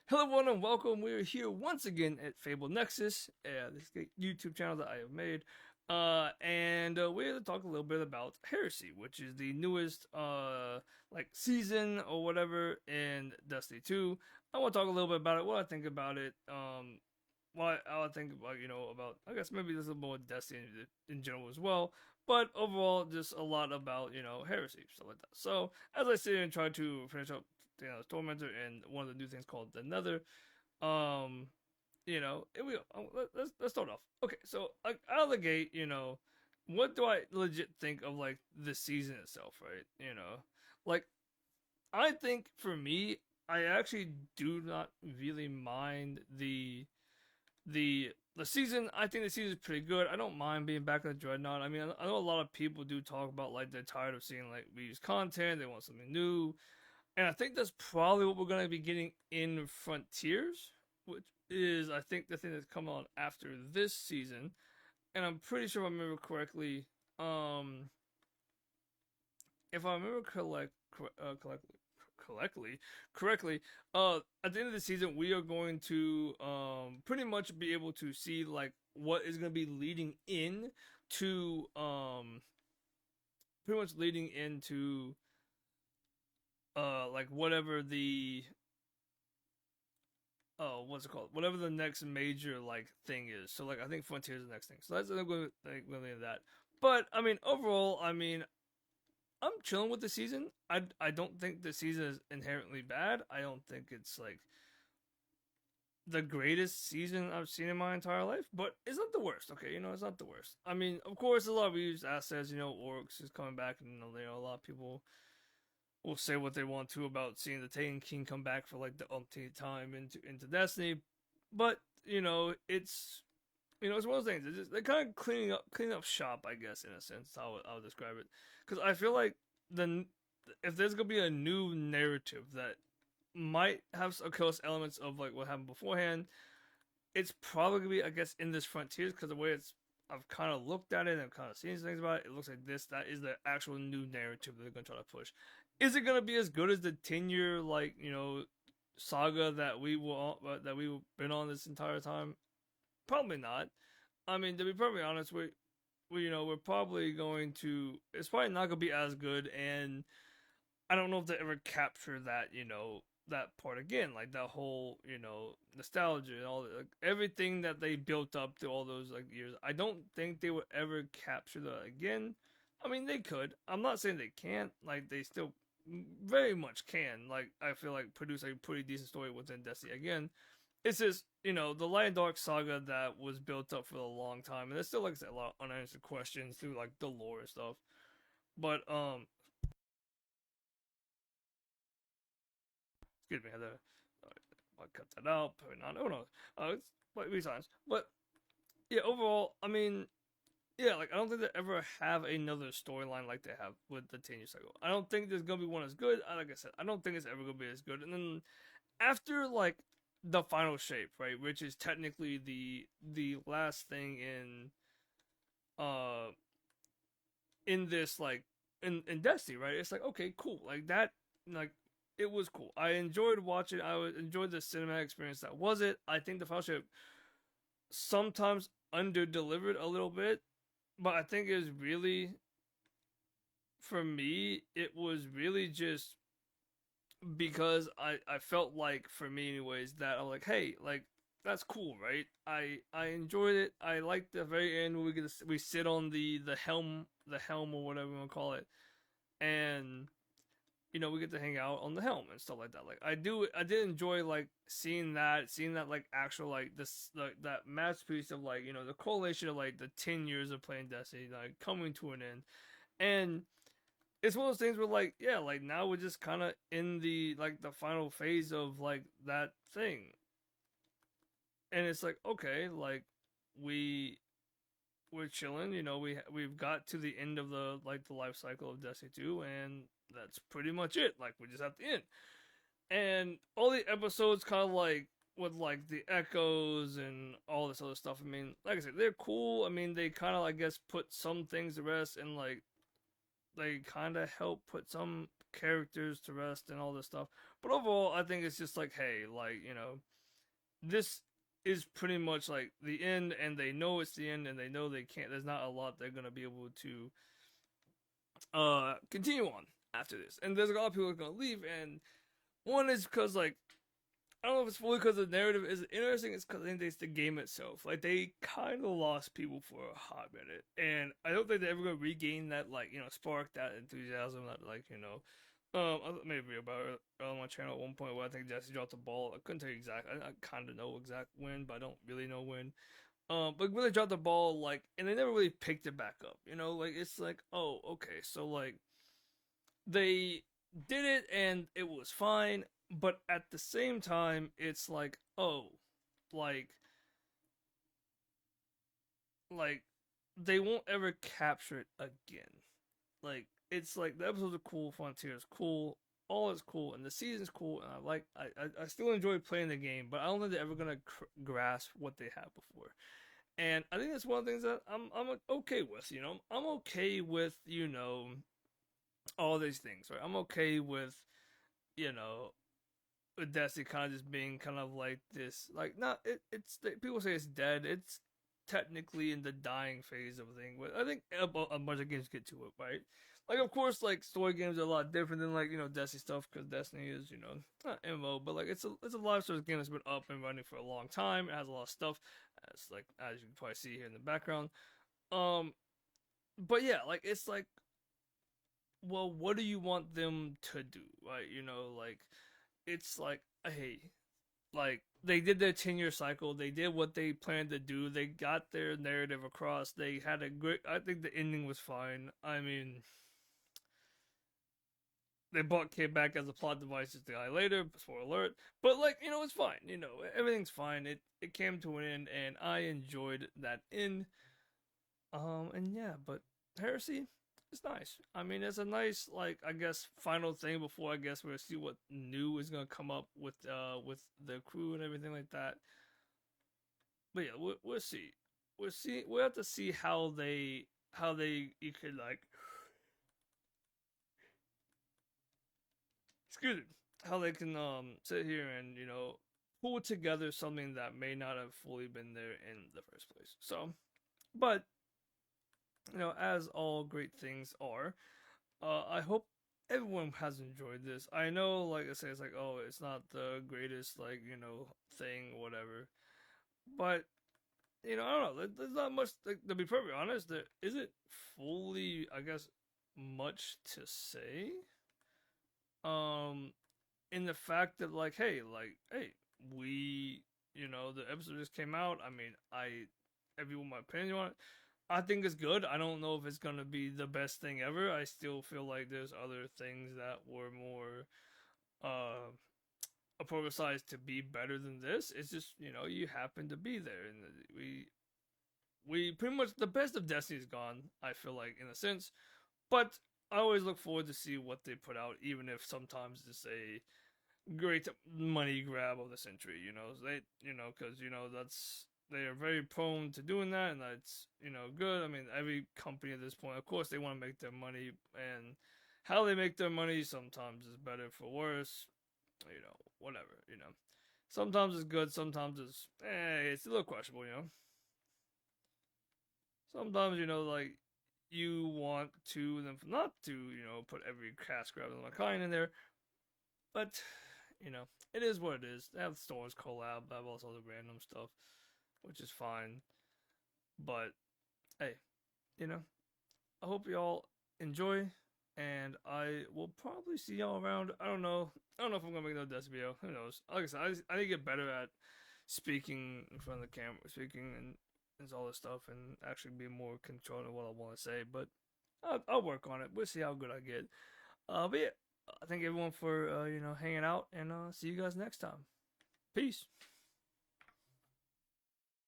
Hello everyone and welcome. We're here once again at Fabled Nexus, this great YouTube channel that I have made. And we're going to talk a little bit about Heresy, which is the newest like season or whatever in Destiny 2. I want to talk a little bit about it, what I think about it, what I think about, about, I guess maybe there's a little more Destiny in general as well. But overall, just a lot about, Heresy, stuff like that. So, as I sit here and try to finish up Tormentor and one of the new things called the Nether. Um, let's start off. Okay, so like out of the gate, what do I legit think of like the season itself, right? Like I think for me, I actually do not really mind the season. I think the season is pretty good. I don't mind being back in the Dreadnought. I mean, I know a lot of people do talk about like they're tired of seeing like reused content. They want something new. And I think that's probably what we're going to be getting in Frontiers, which is, I think, the thing that's coming on after this season. And I'm pretty sure if I remember correctly, um, if I remember correctly, at the end of the season, we are going to pretty much be able to see like what is going to be leading in to pretty much leading into like whatever the what's it called? Whatever the next major like thing is. So like I think Frontier is the next thing. So that's I'm going to that. But I mean overall, I mean I'm chilling with the season. I don't think the season is inherently bad. I don't think it's like the greatest season I've seen in my entire life, but it's not the worst. Okay, it's not the worst. I mean, of course, a lot of reused assets. Orcs is coming back, and a lot of people will say what they want to about seeing the Taken King come back for like the umpteenth time into Destiny, but it's one of those things. They're kind of cleaning up shop, I guess, in a sense. How I would describe it, because I feel like the if there's gonna be a new narrative that might have of course elements of like what happened beforehand, it's probably gonna be, I guess, in this Frontiers, because the way it's I've kind of looked at it and I've kind of seen things about it. It looks like that is the actual new narrative that they're gonna try to push. Is it gonna be as good as the 10-year like saga that we've been on this entire time? Probably not. I mean, to be perfectly honest, we're probably going to. It's probably not gonna be as good, and I don't know if they ever capture that that part again, like that whole nostalgia and all like, everything that they built up through all those like years. I don't think they would ever capture that again. I mean, they could. I'm not saying they can't. Like they still very much can. Like I feel like produce a pretty decent story within Destiny again. It's just the Light and Dark saga that was built up for a long time, and there's still like I said, a lot of unanswered questions through like the lore and stuff. But excuse me, I had to I'll cut that out. Probably not. Who knows? It's like these times. But yeah, overall, I mean, yeah, like I don't think they ever have another storyline like they have with the 10-year cycle. I don't think there's gonna be one as good. Like I said, I don't think it's ever gonna be as good. And then after like the final shape, right, which is technically the last thing uh in this like in Destiny, right? It's like okay, cool, like that, like it was cool. I enjoyed watching. Enjoyed the cinematic experience. That was it. I think the final shape sometimes under delivered a little bit, but I think it was really for me. It was really just because I felt like for me anyways that I'm like hey like that's cool, right? I enjoyed it. I liked the very end where we sit on the helm or whatever you want to call it, and we get to hang out on the helm and stuff like that. Like I did enjoy like seeing that like actual like this like that masterpiece of like the correlation of like the 10 years of playing Destiny like coming to an end, and it's one of those things where like yeah like now we're just kind of in the like the final phase of like that thing, and it's like okay like we we're chilling, we've got to the end of the like the life cycle of Destiny 2, and that's pretty much it. Like we just have to end. And all the episodes kind of like with like the echoes and all this other stuff. I mean, like I said, they're cool. I mean, they kind of I guess put some things to rest, and like they kind of help put some characters to rest and all this stuff. But overall, I think it's just like, hey, like, this is pretty much like the end, and they know it's the end, and they know they can't. There's not a lot they're gonna be able to continue on after this. And there's a lot of people who are gonna leave, and one is because like I don't know if it's fully because the narrative is interesting. It's because I think it's the game itself. Like they kind of lost people for a hot minute, and I don't think they're ever gonna regain that spark, that enthusiasm, that maybe about it on my channel at one point where I think Jesse dropped the ball. I couldn't tell you exactly. I kind of know exact when, but I don't really know when. But when they dropped the ball, like, and they never really picked it back up. Like it's like, oh, okay, so like they did it and it was fine, but at the same time, it's like, oh, like, like they won't ever capture it again. Like it's like the episodes are cool, Frontier is cool, all is cool, and the season's cool, and I still enjoy playing the game, but I don't think they're ever gonna grasp what they had before. And I think that's one of the things that I'm okay with. I'm okay with all these things, right? I'm okay with you know Destiny kind of just being kind of like this, like not it's people say it's dead. It's technically in the dying phase of a thing, but I think a bunch of games get to it, right? Like of course, like story games are a lot different than like Destiny stuff because Destiny is not MMO, but like it's a live service game that's been up and running for a long time. It has a lot of stuff, as you can probably see here in the background. Um, but yeah, like it's like, well, what do you want them to do, right? Like it's like, hey, like they did their 10-year cycle. They did what they planned to do. They got their narrative across. They had a great. I think the ending was fine. I mean, they brought Kid back as a plot device to die later. Spoiler alert. But like it's fine. Everything's fine. It came to an end, and I enjoyed that end. And yeah, but Heresy, it's nice. I mean, it's a nice, like, I guess final thing before I guess we'll see what new is gonna come up with the crew and everything like that. But yeah, we'll see. We'll have to see how they you could like excuse me, how they can sit here and pull together something that may not have fully been there in the first place. So, but as all great things are, I hope everyone has enjoyed this. I know, like I say, it's like, oh, it's not the greatest, like, thing, whatever. But, I don't know. There's not much, like, to be perfectly honest, there isn't fully, I guess, much to say. Um, in the fact that, hey, we, the episode just came out. I mean, everyone, my opinion on it, I think it's good. I don't know if it's gonna be the best thing ever. I still feel like there's other things that were more uh publicized to be better than this. It's just you happen to be there, and we pretty much the best of Destiny's gone. I feel like in a sense, but I always look forward to see what they put out, even if sometimes it's a great money grab of the century. Because that's they are very prone to doing that, and that's good. I mean, every company at this point, of course, they want to make their money, and how they make their money sometimes is better for worse. Whatever. Sometimes it's good, sometimes it's a little questionable. Sometimes like you want to, and then not to, put every cash grab of my kind in there, but it is what it is. They have stores collab, they have all this other random stuff, which is fine. But hey, you know, I hope y'all enjoy, and I will probably see y'all around. I don't know. I don't know if I'm gonna make another Destiny video. Who knows? Like I said, I need to get better at speaking in front of the camera, speaking and all this stuff, and actually be more controlling of what I want to say. But I'll work on it. We'll see how good I get. But yeah, thank everyone for hanging out, and see you guys next time. Peace.